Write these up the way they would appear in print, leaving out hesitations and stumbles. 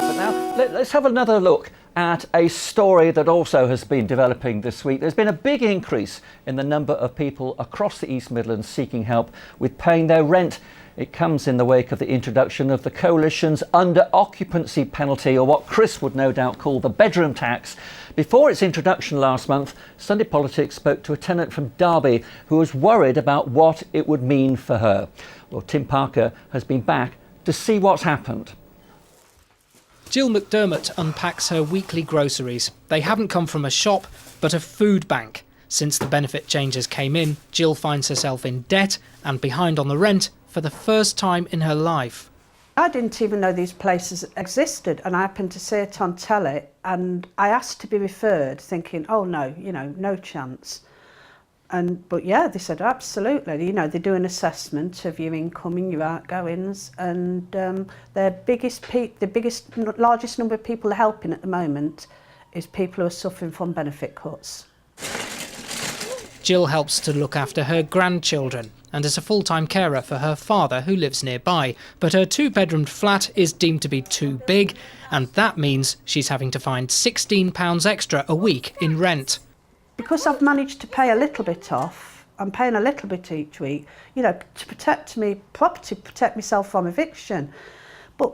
But now, let's have another look at a story that also has been developing this week. There's been a big increase in the number of people across the East Midlands seeking help with paying their rent. It comes in the wake of the introduction of the Coalition's Under Occupancy penalty, or what Chris would no doubt call the bedroom tax. Before its introduction last month, Sunday Politics spoke to a tenant from Derby who was worried about what it would mean for her. Well, Tim Parker has been back to see what's happened. Jill McDermott unpacks her weekly groceries. They haven't come from a shop, but a food bank. Since the benefit changes came in, Jill finds herself in debt and behind on the rent for the first time in her life. I didn't even know these places existed, and I happened to see it on telly, and I asked to be referred, thinking, oh no, no chance. But yeah, they said absolutely. They do an assessment of your income and your outgoings, and the largest number of people they're helping at the moment is people who are suffering from benefit cuts. Jill helps to look after her grandchildren and is a full-time carer for her father who lives nearby. But her two-bedroomed flat is deemed to be too big, and that means she's having to find £16 extra a week in rent. Because I've managed to pay a little bit off, I'm paying a little bit each week, to protect me property, protect myself from eviction. But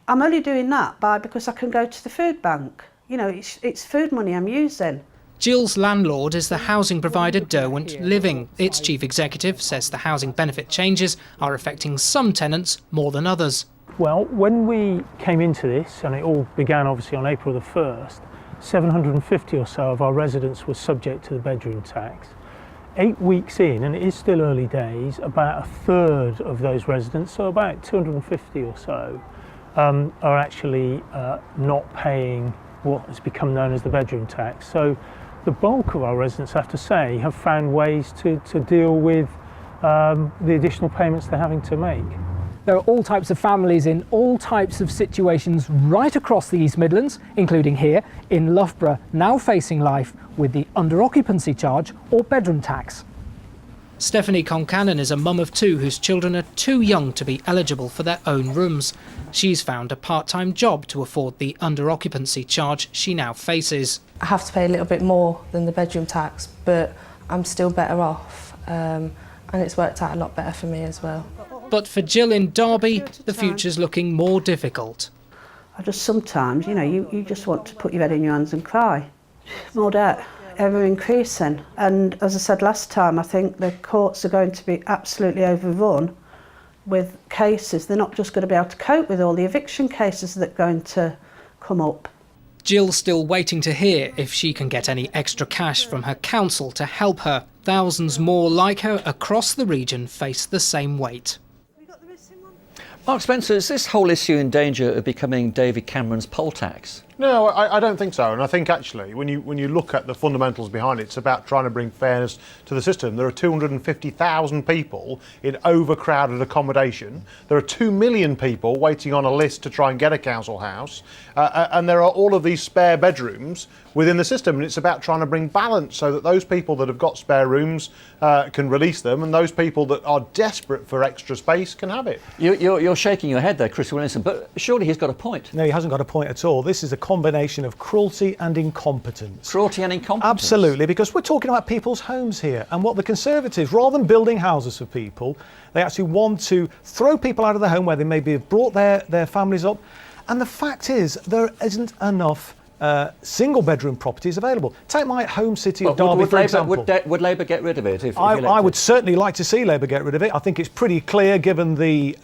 I'm only doing that because I can go to the food bank. It's food money I'm using. Jill's landlord is the housing provider Derwent Living. Its chief executive says the housing benefit changes are affecting some tenants more than others. Well, when we came into this, and it all began obviously on April the 1st, 750 or so of our residents were subject to the bedroom tax. 8 weeks in, and it is still early days, about a third of those residents, so about 250 or so, are actually not paying what has become known as the bedroom tax. So the bulk of our residents, I have to say, have found ways to deal with the additional payments they're having to make. There are all types of families in all types of situations right across the East Midlands, including here in Loughborough, now facing life with the under occupancy charge or bedroom tax. Stephanie Concannon is a mum of two whose children are too young to be eligible for their own rooms. She's found a part-time job to afford the under occupancy charge she now faces. I have to pay a little bit more than the bedroom tax, but I'm still better off, and it's worked out a lot better for me as well. But for Jill in Derby, the future's looking more difficult. I just sometimes, you just want to put your head in your hands and cry. More debt, ever increasing. And as I said last time, I think the courts are going to be absolutely overrun with cases. They're not just going to be able to cope with all the eviction cases that are going to come up. Jill's still waiting to hear if she can get any extra cash from her council to help her. Thousands more like her across the region face the same weight. Mark Spencer, is this whole issue in danger of becoming David Cameron's poll tax? No, I don't think so. And I think actually, when you look at the fundamentals behind it, it's about trying to bring fairness to the system. There are 250,000 people in overcrowded accommodation. There are 2 million people waiting on a list to try and get a council house. And there are all of these spare bedrooms within the system. And it's about trying to bring balance so that those people that have got spare rooms can release them, and those people that are desperate for extra space can have it. You're shaking your head there, Chris Williamson, but surely he's got a point. No, he hasn't got a point at all. This is a combination of cruelty and incompetence. Cruelty and incompetence? Absolutely, because we're talking about people's homes here, and what the Conservatives, rather than building houses for people, they actually want to throw people out of their home where they maybe have brought their families up. And the fact is, there isn't enough single bedroom properties available. Take my home city of Derby, for example. Would Labour get rid of it? If I would certainly like to see Labour get rid of it. I think it's pretty clear, given the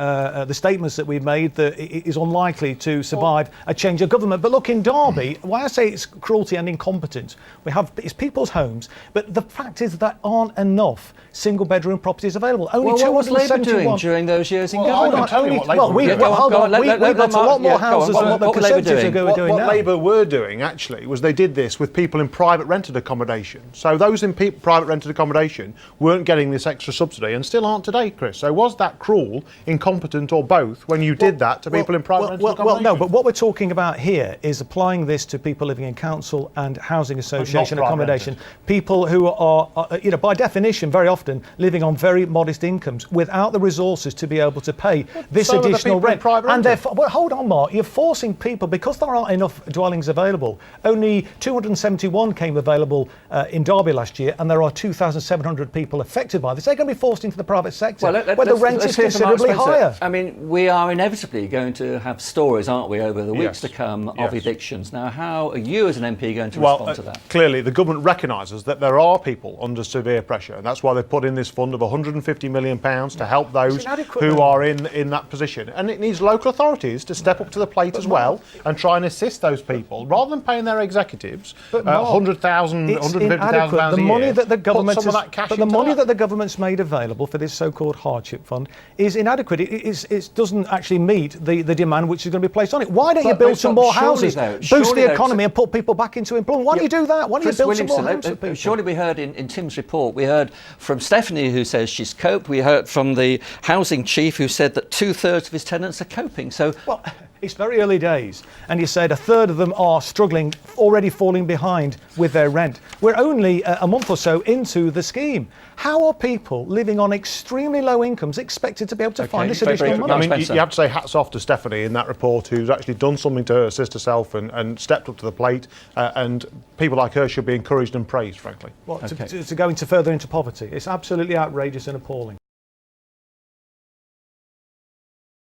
statements that we've made, that it is unlikely to survive a change of government. But look, in Derby, why I say it's cruelty and incompetence, it's people's homes, but the fact is that there aren't enough single bedroom properties available. Only what was Labour doing during those years in government? We've built a lot more houses than what the Conservatives are doing now. What Labour were doing doing actually was they did this with people in private rented accommodation. So those in private rented accommodation weren't getting this extra subsidy and still aren't today, Chris. So was that cruel, incompetent or both when you did that to people in private rented accommodation? Well, no, but what we're talking about here is applying this to people living in council and housing association accommodation. People who are, by definition, very often living on very modest incomes without the resources to be able to pay this additional rent. And therefore, well, hold on, Mark, you're forcing people, because there aren't enough dwellings available. Only 271 came available in Derby last year, and there are 2,700 people affected by this. They're going to be forced into the private sector, where the rent is considerably higher. I mean, we are inevitably going to have stories, aren't we, over the weeks to come of evictions. Now, how are you as an MP going to respond to that? Clearly, the government recognises that there are people under severe pressure, and that's why they've put in this fund of £150 million to help those who are in that position. And it needs local authorities to step up to the plate as well and try and assist those people, rather than paying their executives £100,000, £150,000 a year. Money that the government the money that the government's made available for this so-called hardship fund is inadequate. It doesn't actually meet the demand which is going to be placed on it. Why don't you build some more houses, boost the economy and put people back into employment? Why don't you do that? Why don't you build some more houses for people? Surely we heard in Tim's report, we heard from Stephanie who says she's coped. We heard from the housing chief who said that 2/3 of his tenants are coping. So, well, it's very early days, and you said 1/3 of them are struggling, already falling behind with their rent. We're only a month or so into the scheme. How are people living on extremely low incomes expected to be able to find this additional money? I mean, you have to say hats off to Stephanie in that report, who's actually done something to assist herself and stepped up to the plate, and people like her should be encouraged and praised, frankly. Well, to go further into poverty, it's absolutely outrageous and appalling.